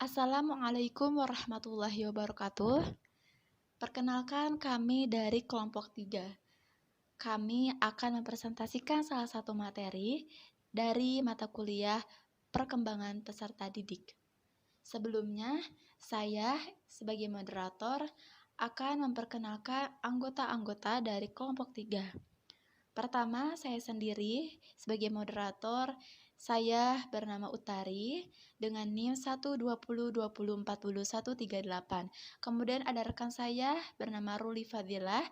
Assalamualaikum warahmatullahi wabarakatuh. Perkenalkan kami dari kelompok 3. Kami akan mempresentasikan salah satu materi dari mata kuliah perkembangan peserta didik. Sebelumnya, saya sebagai moderator akan memperkenalkan anggota-anggota dari kelompok 3. Pertama, saya sendiri sebagai moderator. Saya bernama Utari dengan NIM 12020404138. Kemudian ada rekan saya bernama Ruli Fadilah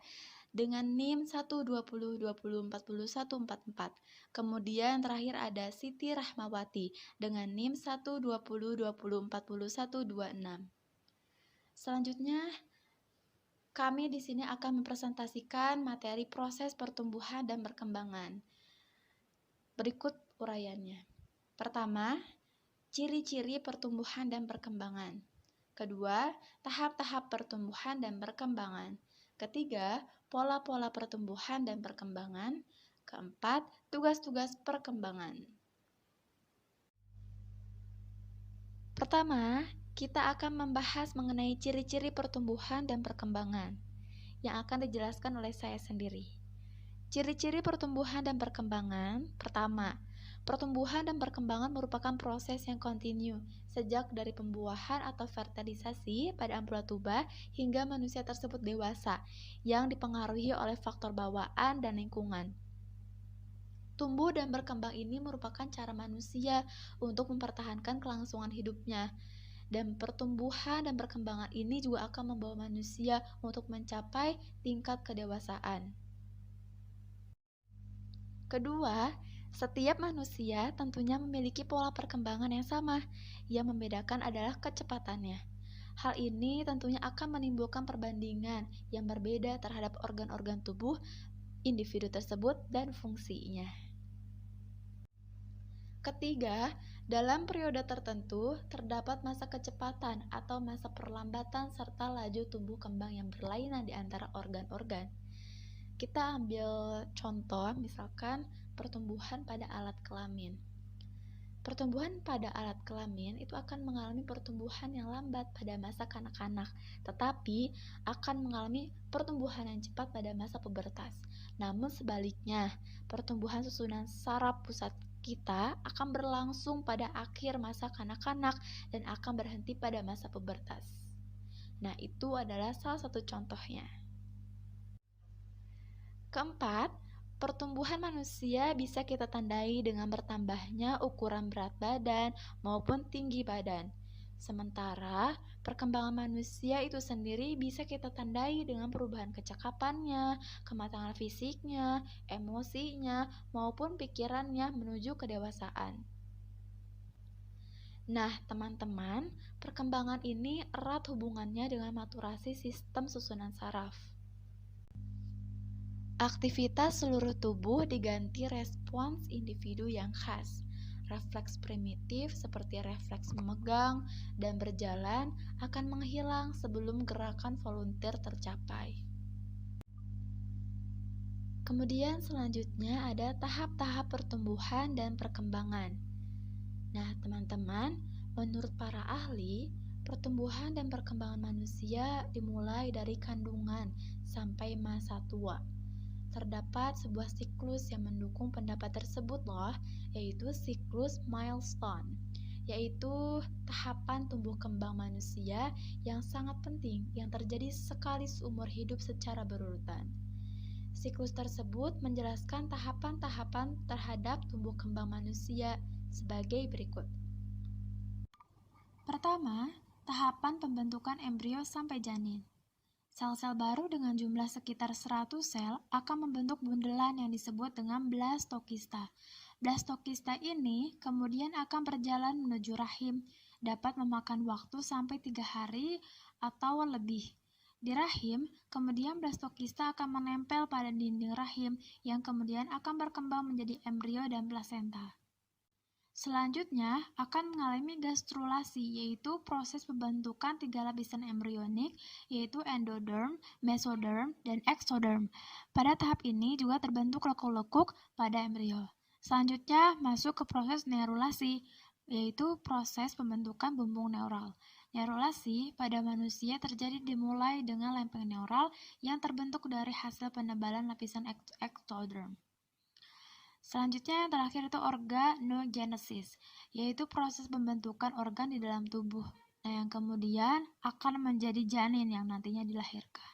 dengan NIM 12020404144. Kemudian terakhir ada Siti Rahmawati dengan NIM 12020404126. Selanjutnya, kami di sini akan mempresentasikan materi proses pertumbuhan dan perkembangan. Berikut uraiannya. Pertama, ciri-ciri pertumbuhan dan perkembangan. Kedua, tahap-tahap pertumbuhan dan perkembangan. Ketiga, pola-pola pertumbuhan dan perkembangan. Keempat, tugas-tugas perkembangan. Pertama, kita akan membahas mengenai ciri-ciri pertumbuhan dan perkembangan yang akan dijelaskan oleh saya sendiri. Ciri-ciri pertumbuhan dan perkembangan. Pertama, pertumbuhan dan perkembangan merupakan proses yang kontinu sejak dari pembuahan atau fertilisasi pada ampula tuba hingga manusia tersebut dewasa yang dipengaruhi oleh faktor bawaan dan lingkungan. Tumbuh dan berkembang ini merupakan cara manusia untuk mempertahankan kelangsungan hidupnya. Dan pertumbuhan dan perkembangan ini juga akan membawa manusia untuk mencapai tingkat kedewasaan. Kedua, setiap manusia tentunya memiliki pola perkembangan yang sama. Yang membedakan adalah kecepatannya. Hal ini tentunya akan menimbulkan perbandingan yang berbeda terhadap organ-organ tubuh individu tersebut dan fungsinya. Ketiga, dalam periode tertentu terdapat masa kecepatan atau masa perlambatan serta laju tumbuh kembang yang berlainan di antara organ-organ. Kita ambil contoh, misalkan pertumbuhan pada alat kelamin. Pertumbuhan pada alat kelamin itu akan mengalami pertumbuhan yang lambat pada masa kanak-kanak, tetapi akan mengalami pertumbuhan yang cepat pada masa pubertas. Namun sebaliknya, pertumbuhan susunan saraf pusat kita akan berlangsung pada akhir masa kanak-kanak dan akan berhenti pada masa pubertas. Nah, itu adalah salah satu contohnya. Keempat, pertumbuhan manusia bisa kita tandai dengan bertambahnya ukuran berat badan maupun tinggi badan. Sementara, perkembangan manusia itu sendiri bisa kita tandai dengan perubahan kecakapannya, kematangan fisiknya, emosinya, maupun pikirannya menuju kedewasaan. Nah, teman-teman, perkembangan ini erat hubungannya dengan maturasi sistem susunan saraf. Aktivitas seluruh tubuh diganti respons individu yang khas. Refleks primitif seperti refleks memegang dan berjalan akan menghilang sebelum gerakan volunteer tercapai. Kemudian selanjutnya ada tahap-tahap pertumbuhan dan perkembangan. Nah, teman-teman, menurut para ahli, pertumbuhan dan perkembangan manusia dimulai dari kandungan sampai masa tua. Terdapat sebuah siklus yang mendukung pendapat tersebut loh, yaitu siklus milestone, yaitu tahapan tumbuh kembang manusia yang sangat penting yang terjadi sekali seumur hidup secara berurutan. Siklus tersebut menjelaskan tahapan-tahapan terhadap tumbuh kembang manusia sebagai berikut. Pertama, tahapan pembentukan embrio sampai janin. Sel-sel baru dengan jumlah sekitar 100 sel akan membentuk bundelan yang disebut dengan blastokista. Blastokista ini kemudian akan berjalan menuju rahim, dapat memakan waktu sampai 3 hari atau lebih. Di rahim, kemudian blastokista akan menempel pada dinding rahim yang kemudian akan berkembang menjadi embrio dan plasenta. Selanjutnya akan mengalami gastrulasi, yaitu proses pembentukan 3 lapisan embrionik, yaitu endoderm, mesoderm, dan ektoderm. Pada tahap ini juga terbentuk lekuk-lekuk pada embrio. Selanjutnya masuk ke proses nerulasi, yaitu proses pembentukan bumbung neural. Neurulasi pada manusia terjadi dimulai dengan lempeng neural yang terbentuk dari hasil penebalan lapisan ektoderm. Selanjutnya yang terakhir itu organogenesis, yaitu proses pembentukan organ di dalam tubuh, yang kemudian akan menjadi janin yang nantinya dilahirkan.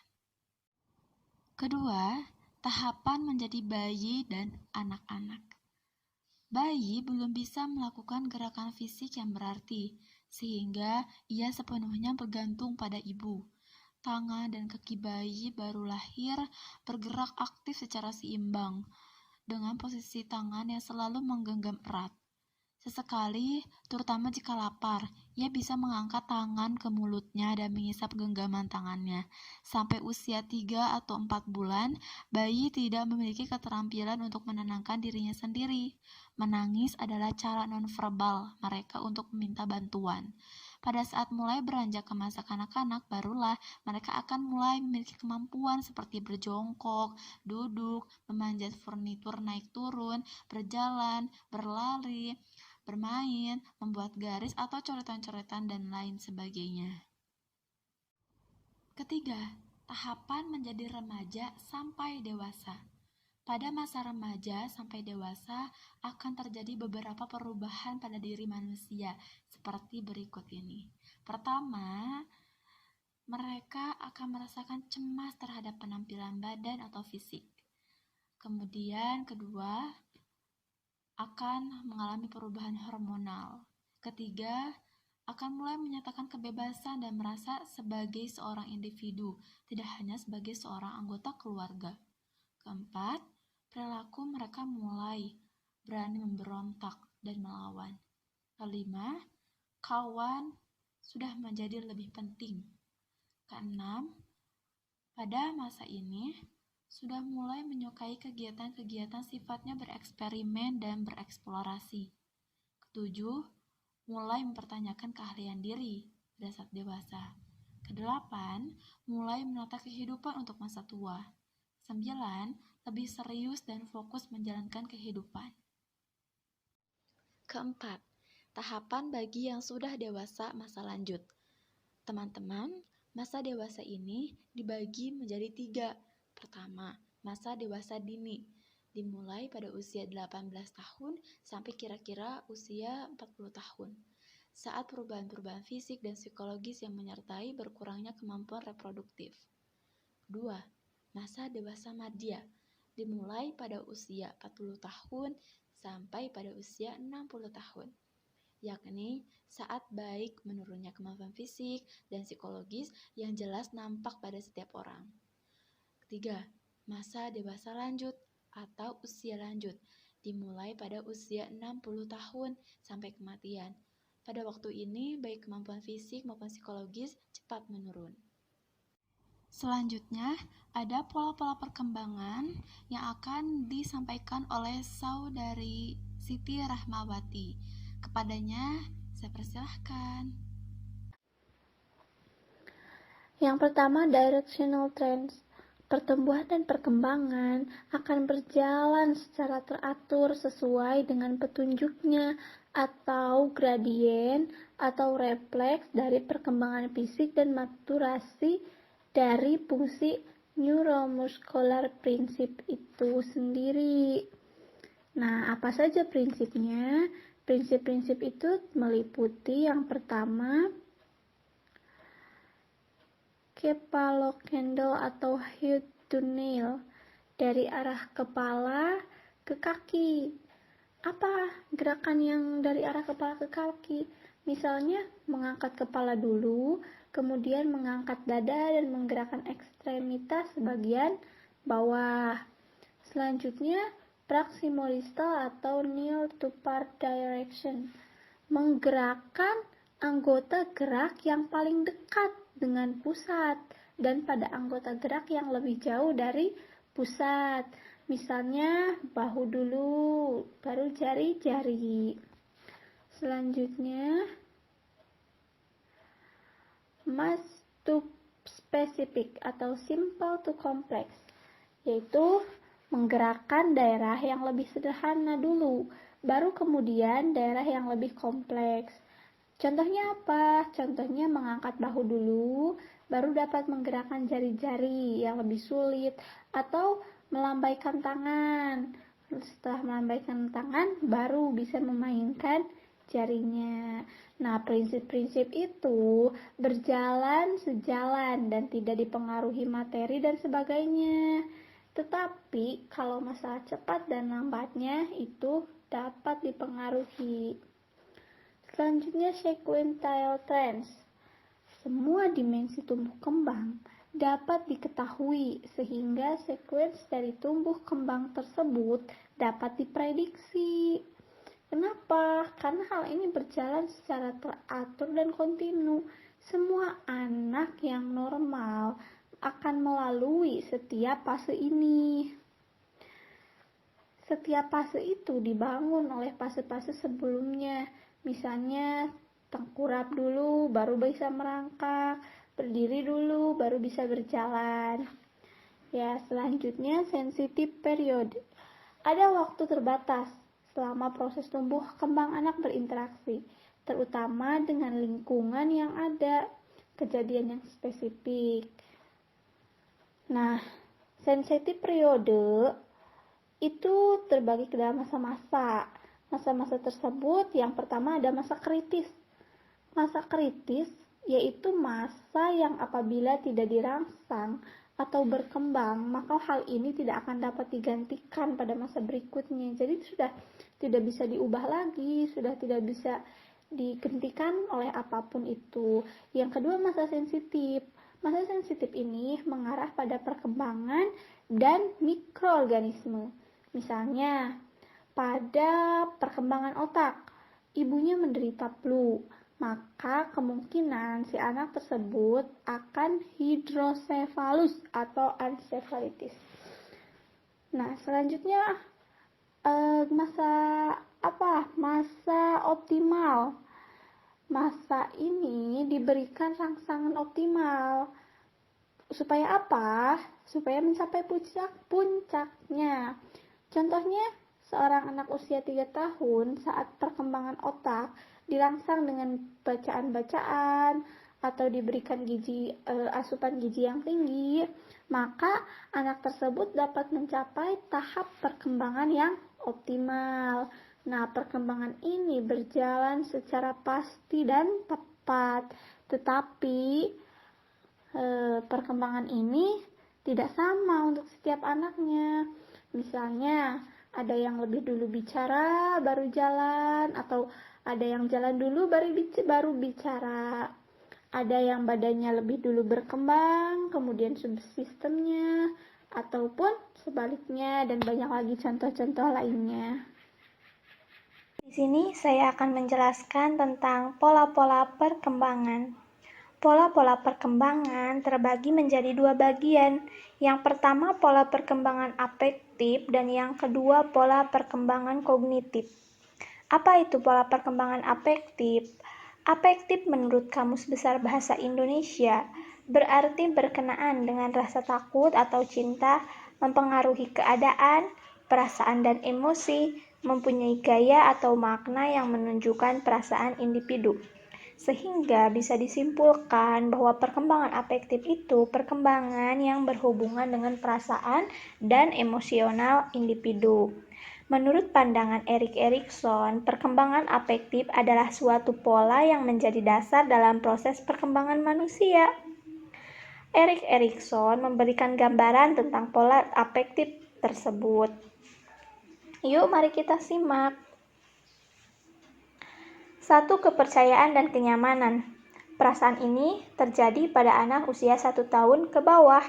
Kedua, tahapan menjadi bayi dan anak-anak. Bayi belum bisa melakukan gerakan fisik yang berarti, sehingga ia sepenuhnya bergantung pada ibu. Tangan dan kaki bayi baru lahir bergerak aktif secara seimbang, dengan posisi tangan yang selalu menggenggam erat. Sesekali, terutama jika lapar, ia bisa mengangkat tangan ke mulutnya dan mengisap genggaman tangannya. Sampai usia 3 atau 4 bulan, bayi tidak memiliki keterampilan untuk menenangkan dirinya sendiri. Menangis adalah cara nonverbal mereka untuk meminta bantuan. Pada saat mulai beranjak ke masa kanak-kanak, barulah mereka akan mulai memiliki kemampuan seperti berjongkok, duduk, memanjat furnitur naik turun, berjalan, berlari, bermain, membuat garis atau coretan-coretan, dan lain sebagainya. Ketiga, tahapan menjadi remaja sampai dewasa. Pada masa remaja sampai dewasa akan terjadi beberapa perubahan pada diri manusia, seperti berikut ini. Pertama, mereka akan merasakan cemas terhadap penampilan badan atau fisik. Kemudian kedua, akan mengalami perubahan hormonal. Ketiga, akan mulai menyatakan kebebasan dan merasa sebagai seorang individu, tidak hanya sebagai seorang anggota keluarga. Keempat, perilaku mereka mulai berani memberontak dan melawan. Kelima, kawan sudah menjadi lebih penting. Keenam, pada masa ini sudah mulai menyukai kegiatan-kegiatan sifatnya bereksperimen dan bereksplorasi. Ketujuh, mulai mempertanyakan keahlian diri pada saat dewasa. Kedelapan, mulai menata kehidupan untuk masa tua. 9, lebih serius dan fokus menjalankan kehidupan. Keempat, tahapan bagi yang sudah dewasa masa lanjut. Teman-teman, masa dewasa ini dibagi menjadi 3. Pertama, masa dewasa dini, dimulai pada usia 18 tahun sampai kira-kira usia 40 tahun. Saat perubahan-perubahan fisik dan psikologis yang menyertai berkurangnya kemampuan reproduktif. 2. Masa dewasa madya, dimulai pada usia 40 tahun sampai pada usia 60 tahun. Yakni saat baik menurunnya kemampuan fisik dan psikologis yang jelas nampak pada setiap orang. Ketiga, masa dewasa lanjut atau usia lanjut, dimulai pada usia 60 tahun sampai kematian. Pada waktu ini, baik kemampuan fisik maupun psikologis cepat menurun. Selanjutnya, ada pola-pola perkembangan yang akan disampaikan oleh saudari Siti Rahmawati. Kepadanya, saya persilahkan. Yang pertama, directional trends. Pertumbuhan dan perkembangan akan berjalan secara teratur sesuai dengan petunjuknya atau gradien atau refleks dari perkembangan fisik dan maturasi dari fungsi neuromuskular prinsip itu sendiri. Nah, apa saja prinsipnya? Prinsip-prinsip itu meliputi yang pertama, cephalocendal atau head to nail, dari arah kepala ke kaki. Apa gerakan yang dari arah kepala ke kaki? Misalnya mengangkat kepala dulu, kemudian mengangkat dada dan menggerakkan ekstremitas bagian bawah. Selanjutnya, proximodistal atau near to part direction, menggerakkan anggota gerak yang paling dekat dengan pusat dan pada anggota gerak yang lebih jauh dari pusat. Misalnya bahu dulu, baru jari-jari. Selanjutnya, mass to specific atau simple to complex, yaitu menggerakkan daerah yang lebih sederhana dulu, baru kemudian daerah yang lebih kompleks. Contohnya apa? Contohnya mengangkat bahu dulu, baru dapat menggerakkan jari-jari yang lebih sulit, atau melambaikan tangan. Setelah melambaikan tangan, baru bisa memainkan jarinya. Nah, prinsip-prinsip itu berjalan sejalan dan tidak dipengaruhi materi dan sebagainya. Tetapi kalau masalah cepat dan lambatnya itu dapat dipengaruhi. Selanjutnya, sequential trends. Semua dimensi tumbuh kembang dapat diketahui sehingga sekuens dari tumbuh kembang tersebut dapat diprediksi. Kenapa? Karena hal ini berjalan secara teratur dan kontinu. Semua anak yang normal akan melalui setiap fase ini. Setiap fase itu dibangun oleh fase-fase sebelumnya. Misalnya tengkurap dulu baru bisa merangkak, berdiri dulu baru bisa berjalan. Ya, selanjutnya sensitive period. Ada waktu terbatas selama proses tumbuh kembang anak berinteraksi, terutama dengan lingkungan yang ada, kejadian yang spesifik. Nah, sensitive periode itu terbagi ke dalam masa-masa. Masa-masa tersebut yang pertama ada masa kritis. Masa kritis yaitu masa yang apabila tidak dirangsang atau berkembang, maka hal ini tidak akan dapat digantikan pada masa berikutnya. Jadi sudah tidak bisa diubah lagi, sudah tidak bisa digantikan oleh apapun itu. Yang kedua, masa sensitif. Masa sensitif ini mengarah pada perkembangan dan mikroorganisme. Misalnya, pada perkembangan otak, ibunya menderita flu, maka kemungkinan si anak tersebut akan hidrosefalus atau ansefalitis. Nah, selanjutnya masa optimal. Masa ini diberikan rangsangan optimal. Supaya apa? Supaya mencapai puncaknya. Contohnya, seorang anak usia 3 tahun saat perkembangan otak dirangsang dengan bacaan-bacaan atau diberikan asupan gizi yang tinggi, maka anak tersebut dapat mencapai tahap perkembangan yang optimal. Nah, perkembangan ini berjalan secara pasti dan tepat, tetapi perkembangan ini tidak sama untuk setiap anaknya. Misalnya, ada yang lebih dulu bicara baru jalan, atau ada yang jalan dulu baru bicara. Ada yang badannya lebih dulu berkembang, kemudian subsistemnya, ataupun sebaliknya, dan banyak lagi contoh-contoh lainnya. Di sini saya akan menjelaskan tentang pola-pola perkembangan. Pola-pola perkembangan terbagi menjadi 2 bagian. Yang pertama pola perkembangan afektif dan yang kedua pola perkembangan kognitif. Apa itu pola perkembangan afektif? Afektif menurut Kamus Besar Bahasa Indonesia berarti berkenaan dengan rasa takut atau cinta, mempengaruhi keadaan, perasaan dan emosi, mempunyai gaya atau makna yang menunjukkan perasaan individu. Sehingga bisa disimpulkan bahwa perkembangan afektif itu perkembangan yang berhubungan dengan perasaan dan emosional individu. Menurut pandangan Erik Erikson, perkembangan afektif adalah suatu pola yang menjadi dasar dalam proses perkembangan manusia. Erik Erikson memberikan gambaran tentang pola afektif tersebut. Yuk, mari kita simak. 1. Kepercayaan dan kenyamanan. Perasaan ini terjadi pada anak usia 1 tahun ke bawah.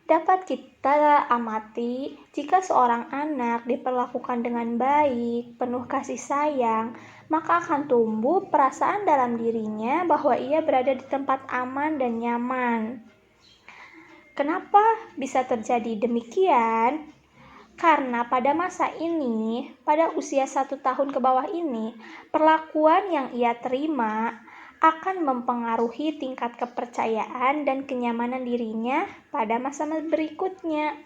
Dapat kita amati jika seorang anak diperlakukan dengan baik, penuh kasih sayang, maka akan tumbuh perasaan dalam dirinya bahwa ia berada di tempat aman dan nyaman. Kenapa bisa terjadi demikian? Karena pada masa ini, pada usia 1 tahun ke bawah ini, perlakuan yang ia terima akan mempengaruhi tingkat kepercayaan dan kenyamanan dirinya pada masa berikutnya.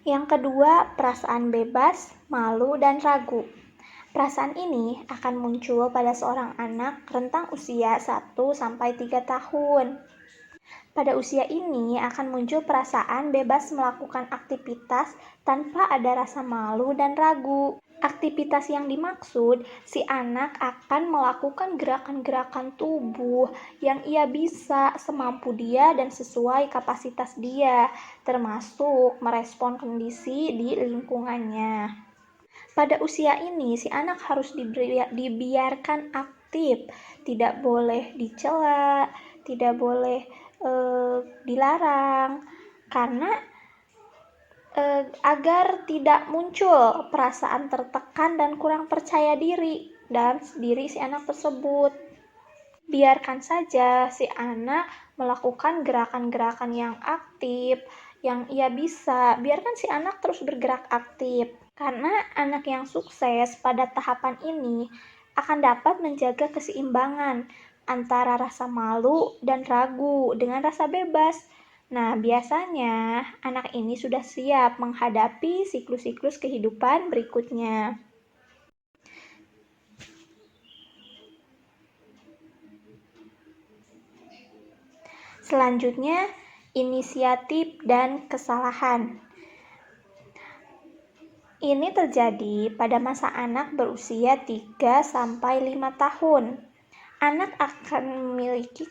Yang kedua, perasaan bebas, malu, dan ragu. Perasaan ini akan muncul pada seorang anak rentang usia 1-3 tahun. Pada usia ini akan muncul perasaan bebas melakukan aktivitas tanpa ada rasa malu dan ragu. Aktivitas yang dimaksud, si anak akan melakukan gerakan-gerakan tubuh yang ia bisa semampu dia dan sesuai kapasitas dia, termasuk merespon kondisi di lingkungannya. Pada usia ini, si anak harus dibiarkan aktif, tidak boleh dicela, tidak boleh dilarang, karena agar tidak muncul perasaan tertekan dan kurang percaya diri dalam diri si anak tersebut. Biarkan saja si anak melakukan gerakan-gerakan yang aktif, yang ia bisa. Biarkan si anak terus bergerak aktif. Karena anak yang sukses pada tahapan ini akan dapat menjaga keseimbangan antara rasa malu dan ragu dengan rasa bebas. Nah, biasanya anak ini sudah siap menghadapi siklus-siklus kehidupan berikutnya. Selanjutnya, inisiatif dan kesalahan. Ini terjadi pada masa anak berusia 3-5 tahun. Anak akan memiliki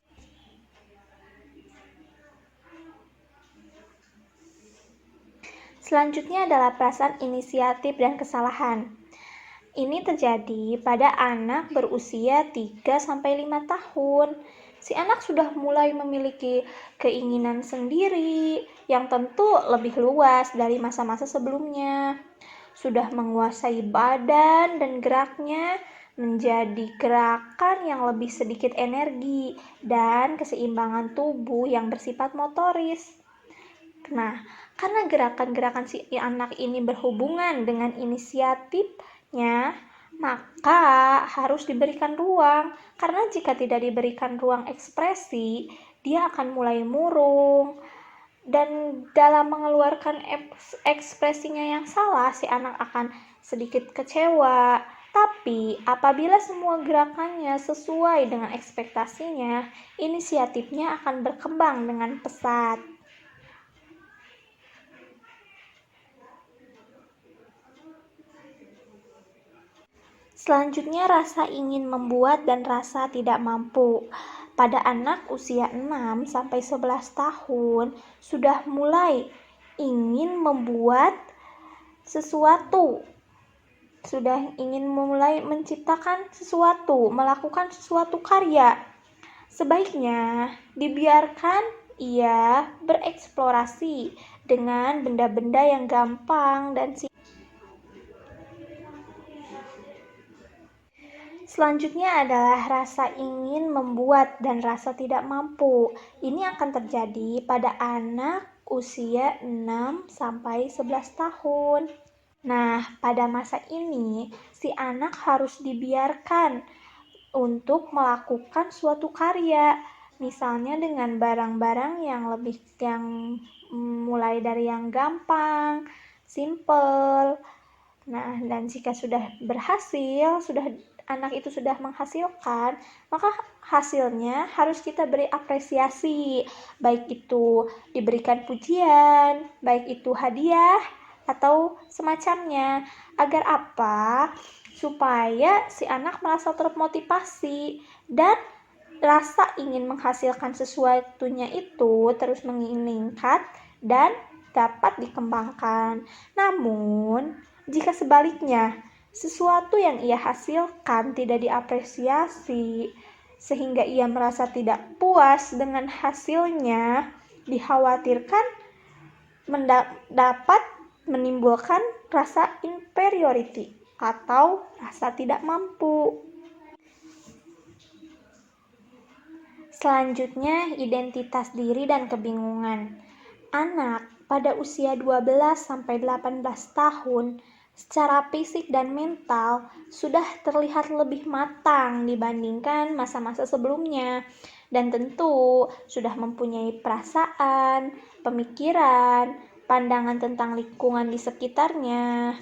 Selanjutnya adalah perasaan inisiatif dan kesalahan. Ini terjadi pada anak berusia 3-5 tahun. Si anak sudah mulai memiliki keinginan sendiri yang tentu lebih luas dari masa-masa sebelumnya. Sudah menguasai badan dan geraknya menjadi gerakan yang lebih sedikit energi dan keseimbangan tubuh yang bersifat motoris. Nah, karena gerakan-gerakan si anak ini berhubungan dengan inisiatifnya, maka harus diberikan ruang. Karena jika tidak diberikan ruang ekspresi, dia akan mulai murung. Dan dalam mengeluarkan ekspresinya yang salah, si anak akan sedikit kecewa. Tapi apabila semua gerakannya sesuai dengan ekspektasinya, inisiatifnya akan berkembang dengan pesat. Selanjutnya, rasa ingin membuat dan rasa tidak mampu. Pada anak usia 6-11 tahun, sudah mulai ingin membuat sesuatu. Sudah ingin mulai menciptakan sesuatu, melakukan sesuatu karya. Sebaiknya dibiarkan ia bereksplorasi dengan benda-benda yang gampang dan Selanjutnya adalah rasa ingin membuat dan rasa tidak mampu. Ini akan terjadi pada anak usia 6-11 tahun. Nah, pada masa ini, si anak harus dibiarkan untuk melakukan suatu karya. Misalnya dengan barang-barang yang mulai dari yang gampang, simple. Nah, dan jika sudah berhasil, anak itu sudah menghasilkan, maka hasilnya harus kita beri apresiasi, baik itu diberikan pujian, baik itu hadiah atau semacamnya. Agar apa? Supaya si anak merasa termotivasi dan rasa ingin menghasilkan sesuatunya itu terus meningkat dan dapat dikembangkan. Namun, jika sebaliknya, sesuatu yang ia hasilkan tidak diapresiasi, sehingga ia merasa tidak puas dengan hasilnya, dikhawatirkan dapat menimbulkan rasa inferiority atau rasa tidak mampu. Selanjutnya, identitas diri dan kebingungan. Anak pada usia 12-18 tahun secara fisik dan mental sudah terlihat lebih matang dibandingkan masa-masa sebelumnya, dan tentu sudah mempunyai perasaan, pemikiran, pandangan tentang lingkungan di sekitarnya.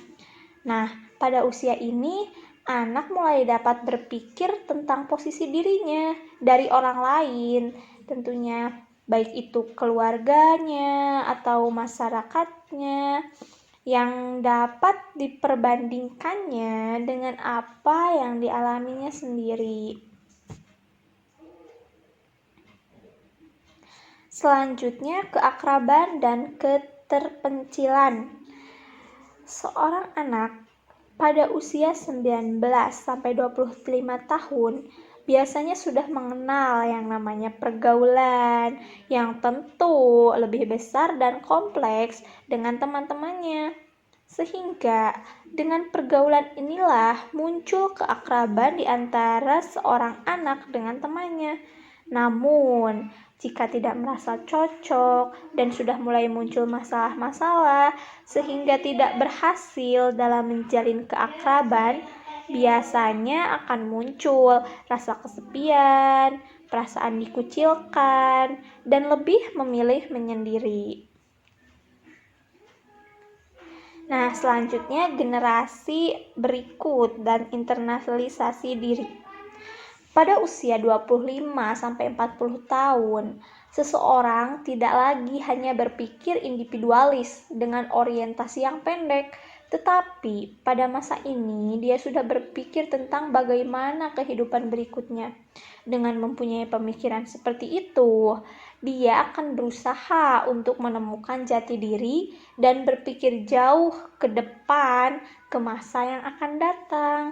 Nah, pada usia ini, anak mulai dapat berpikir tentang posisi dirinya dari orang lain, tentunya baik itu keluarganya atau masyarakatnya, yang dapat diperbandingkannya dengan apa yang dialaminya sendiri. Selanjutnya, keakraban dan keterpencilan. Seorang anak pada usia 19 sampai 25 tahun biasanya sudah mengenal yang namanya pergaulan yang tentu lebih besar dan kompleks dengan teman-temannya. Sehingga dengan pergaulan inilah muncul keakraban di antara seorang anak dengan temannya. Namun, jika tidak merasa cocok dan sudah mulai muncul masalah-masalah sehingga tidak berhasil dalam menjalin keakraban, biasanya akan muncul rasa kesepian, perasaan dikucilkan, dan lebih memilih menyendiri. Nah, selanjutnya generasi berikut dan internalisasi diri. Pada usia 25-40 tahun, seseorang tidak lagi hanya berpikir individualis dengan orientasi yang pendek, tetapi pada masa ini dia sudah berpikir tentang bagaimana kehidupan berikutnya. Dengan mempunyai pemikiran seperti itu, dia akan berusaha untuk menemukan jati diri dan berpikir jauh ke depan ke masa yang akan datang.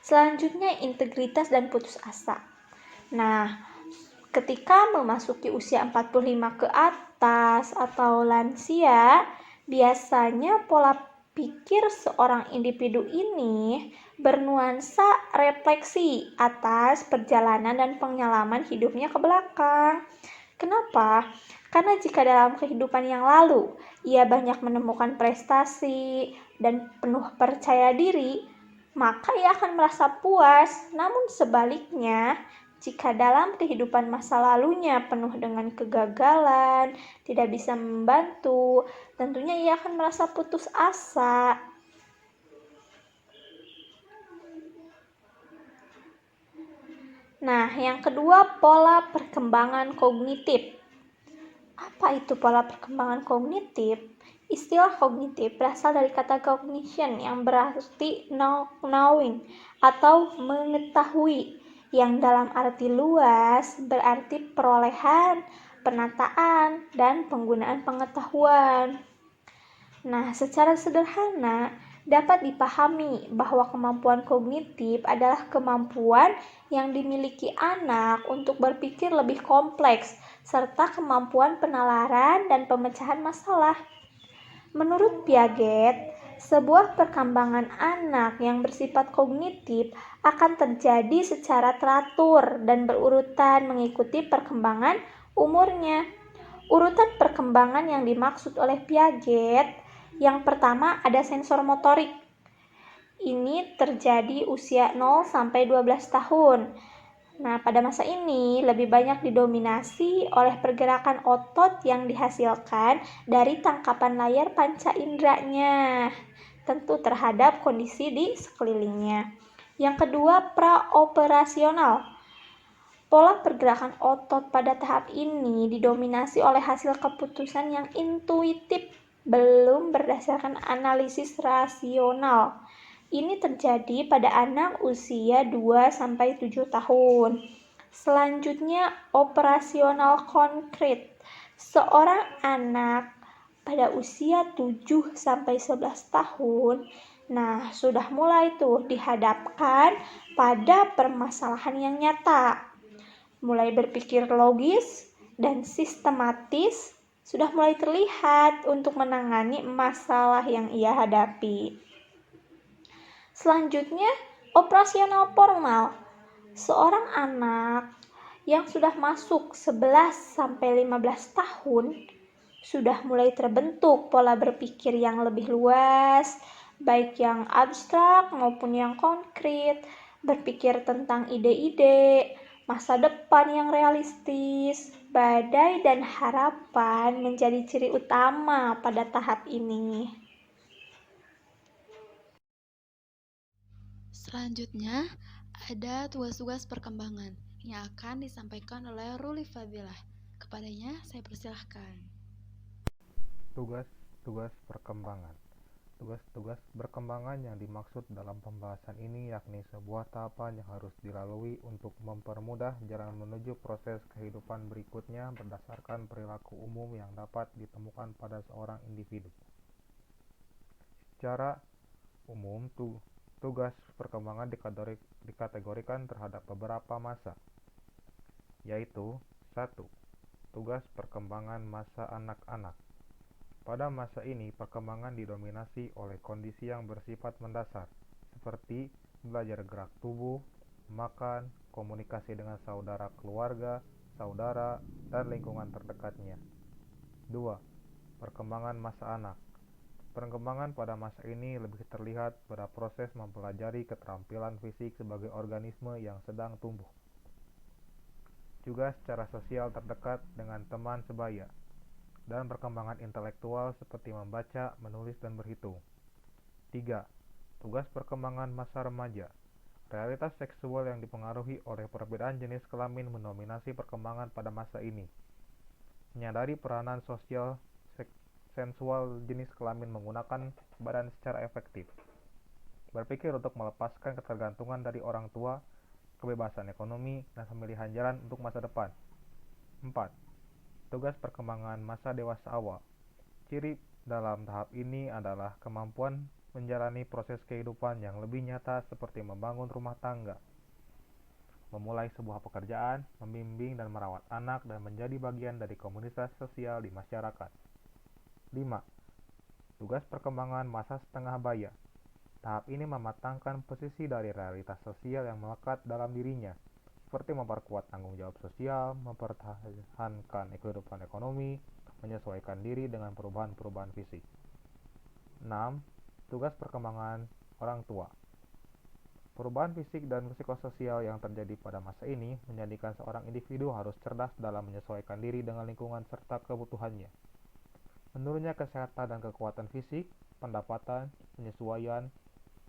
Selanjutnya, integritas dan putus asa. Nah, ketika memasuki usia 45 ke atas atau lansia, biasanya pola pikir seorang individu ini bernuansa refleksi atas perjalanan dan pengalaman hidupnya ke belakang. Kenapa? Karena jika dalam kehidupan yang lalu ia banyak menemukan prestasi dan penuh percaya diri, maka ia akan merasa puas. Namun sebaliknya, jika dalam kehidupan masa lalunya penuh dengan kegagalan, tidak bisa membantu, tentunya ia akan merasa putus asa. Nah, yang kedua, pola perkembangan kognitif. Apa itu pola perkembangan kognitif? Istilah kognitif berasal dari kata cognition yang berarti knowing atau mengetahui, yang dalam arti luas berarti perolehan, penataan, dan penggunaan pengetahuan. Nah, secara sederhana dapat dipahami bahwa kemampuan kognitif adalah kemampuan yang dimiliki anak untuk berpikir lebih kompleks serta kemampuan penalaran dan pemecahan masalah. Menurut Piaget, sebuah perkembangan anak yang bersifat kognitif akan terjadi secara teratur dan berurutan mengikuti perkembangan umurnya. Urutan perkembangan yang dimaksud oleh Piaget, yang pertama ada sensor motorik. Ini terjadi usia 0-12 tahun. Nah, pada masa ini lebih banyak didominasi oleh pergerakan otot yang dihasilkan dari tangkapan layar panca inderanya, tentu terhadap kondisi di sekelilingnya. Yang kedua, praoperasional. Pola pergerakan otot pada tahap ini didominasi oleh hasil keputusan yang intuitif, belum berdasarkan analisis rasional. Ini terjadi pada anak usia 2-7 tahun. Selanjutnya, operasional konkret. Seorang anak pada usia 7-11 tahun, nah sudah mulai tuh dihadapkan pada permasalahan yang nyata. Mulai berpikir logis dan sistematis, sudah mulai terlihat untuk menangani masalah yang ia hadapi. Selanjutnya, operasional formal. Seorang anak yang sudah masuk 11-15 tahun sudah mulai terbentuk pola berpikir yang lebih luas, baik yang abstrak maupun yang konkret, berpikir tentang ide-ide, masa depan yang realistis, badai, dan harapan menjadi ciri utama pada tahap ini. Selanjutnya, ada tugas-tugas perkembangan yang akan disampaikan oleh Ruli Fadilah. Kepadanya, saya persilahkan. Tugas-tugas perkembangan. Tugas-tugas perkembangan yang dimaksud dalam pembahasan ini yakni sebuah tahapan yang harus dilalui untuk mempermudah jalan menuju proses kehidupan berikutnya berdasarkan perilaku umum yang dapat ditemukan pada seorang individu. Secara umum, tugas perkembangan dikategorikan terhadap beberapa masa, yaitu 1. Tugas perkembangan masa anak-anak. Pada masa ini, perkembangan didominasi oleh kondisi yang bersifat mendasar, seperti belajar gerak tubuh, makan, komunikasi dengan saudara keluarga, saudara, dan lingkungan terdekatnya. 2. Perkembangan masa anak. Perkembangan pada masa ini lebih terlihat pada proses mempelajari keterampilan fisik sebagai organisme yang sedang tumbuh. Juga secara sosial terdekat dengan teman sebaya, dan perkembangan intelektual seperti membaca, menulis, dan berhitung. 3. Tugas perkembangan masa remaja. Realitas seksual yang dipengaruhi oleh perbedaan jenis kelamin mendominasi perkembangan pada masa ini. Menyadari peranan sosial sensual jenis kelamin menggunakan badan secara efektif. Berpikir untuk melepaskan ketergantungan dari orang tua, kebebasan ekonomi, dan pemilihan jalan untuk masa depan. 4. Tugas perkembangan masa dewasa awal. Ciri dalam tahap ini adalah kemampuan menjalani proses kehidupan yang lebih nyata seperti membangun rumah tangga, memulai sebuah pekerjaan, membimbing dan merawat anak, dan menjadi bagian dari komunitas sosial di masyarakat. 5. Tugas perkembangan masa setengah baya. Tahap ini mematangkan posisi dari realitas sosial yang melekat dalam dirinya, seperti memperkuat tanggung jawab sosial, mempertahankan kehidupan ekonomi, menyesuaikan diri dengan perubahan-perubahan fisik. 6. Tugas perkembangan orang tua. Perubahan fisik dan psikososial yang terjadi pada masa ini menjadikan seorang individu harus cerdas dalam menyesuaikan diri dengan lingkungan serta kebutuhannya. Menurunnya kesehatan dan kekuatan fisik, pendapatan, penyesuaian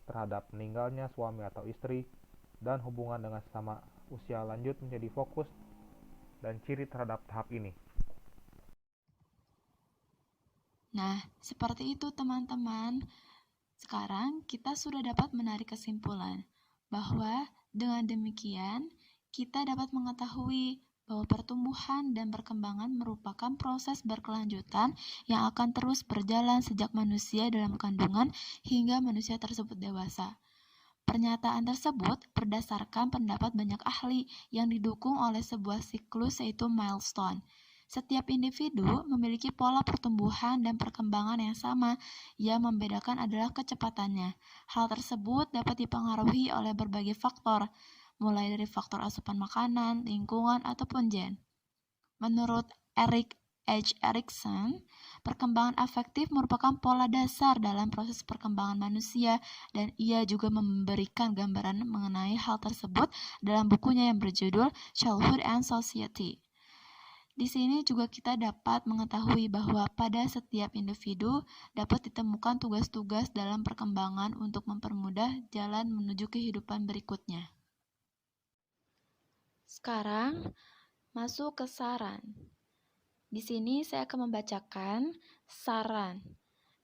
terhadap meninggalnya suami atau istri, dan hubungan dengan sesama usia lanjut menjadi fokus dan ciri terhadap tahap ini. Nah, seperti itu teman-teman. Sekarang kita sudah dapat menarik kesimpulan bahwa dengan demikian kita dapat mengetahui bahwa pertumbuhan dan perkembangan merupakan proses berkelanjutan yang akan terus berjalan sejak manusia dalam kandungan hingga manusia tersebut dewasa. Pernyataan tersebut berdasarkan pendapat banyak ahli yang didukung oleh sebuah siklus yaitu milestone. Setiap individu memiliki pola pertumbuhan dan perkembangan yang sama, yang membedakan adalah kecepatannya. Hal tersebut dapat dipengaruhi oleh berbagai faktor, mulai dari faktor asupan makanan, lingkungan, ataupun gen. Menurut Erik H. Erikson, perkembangan afektif merupakan pola dasar dalam proses perkembangan manusia, dan ia juga memberikan gambaran mengenai hal tersebut dalam bukunya yang berjudul Childhood and Society. Di sini juga kita dapat mengetahui bahwa pada setiap individu dapat ditemukan tugas-tugas dalam perkembangan untuk mempermudah jalan menuju kehidupan berikutnya. Sekarang, masuk ke saran. Di sini saya akan membacakan saran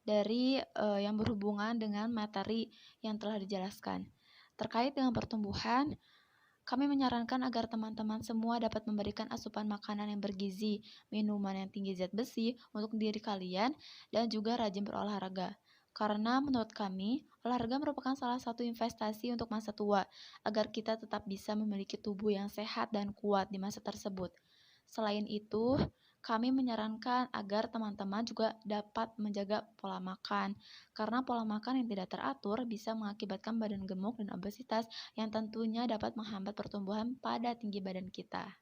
dari yang berhubungan dengan materi yang telah dijelaskan. Terkait dengan pertumbuhan, kami menyarankan agar teman-teman semua dapat memberikan asupan makanan yang bergizi, minuman yang tinggi zat besi untuk diri kalian, dan juga rajin berolahraga. Karena menurut kami, olahraga merupakan salah satu investasi untuk masa tua, agar kita tetap bisa memiliki tubuh yang sehat dan kuat di masa tersebut. Selain itu, kami menyarankan agar teman-teman juga dapat menjaga pola makan, karena pola makan yang tidak teratur bisa mengakibatkan badan gemuk dan obesitas yang tentunya dapat menghambat pertumbuhan pada tinggi badan kita.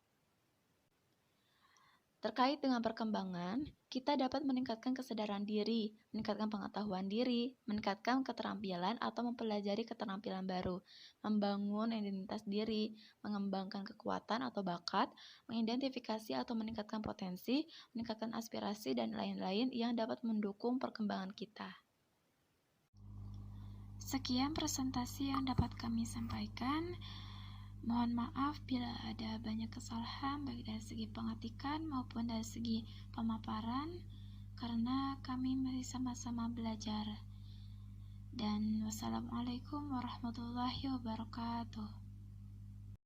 Terkait dengan perkembangan, kita dapat meningkatkan kesadaran diri, meningkatkan pengetahuan diri, meningkatkan keterampilan atau mempelajari keterampilan baru, membangun identitas diri, mengembangkan kekuatan atau bakat, mengidentifikasi atau meningkatkan potensi, meningkatkan aspirasi, dan lain-lain yang dapat mendukung perkembangan kita. Sekian presentasi yang dapat kami sampaikan. Mohon maaf bila ada banyak kesalahan baik dari segi pengetikan maupun dari segi pemaparan, karena kami masih sama-sama belajar. Dan wassalamualaikum warahmatullahi wabarakatuh.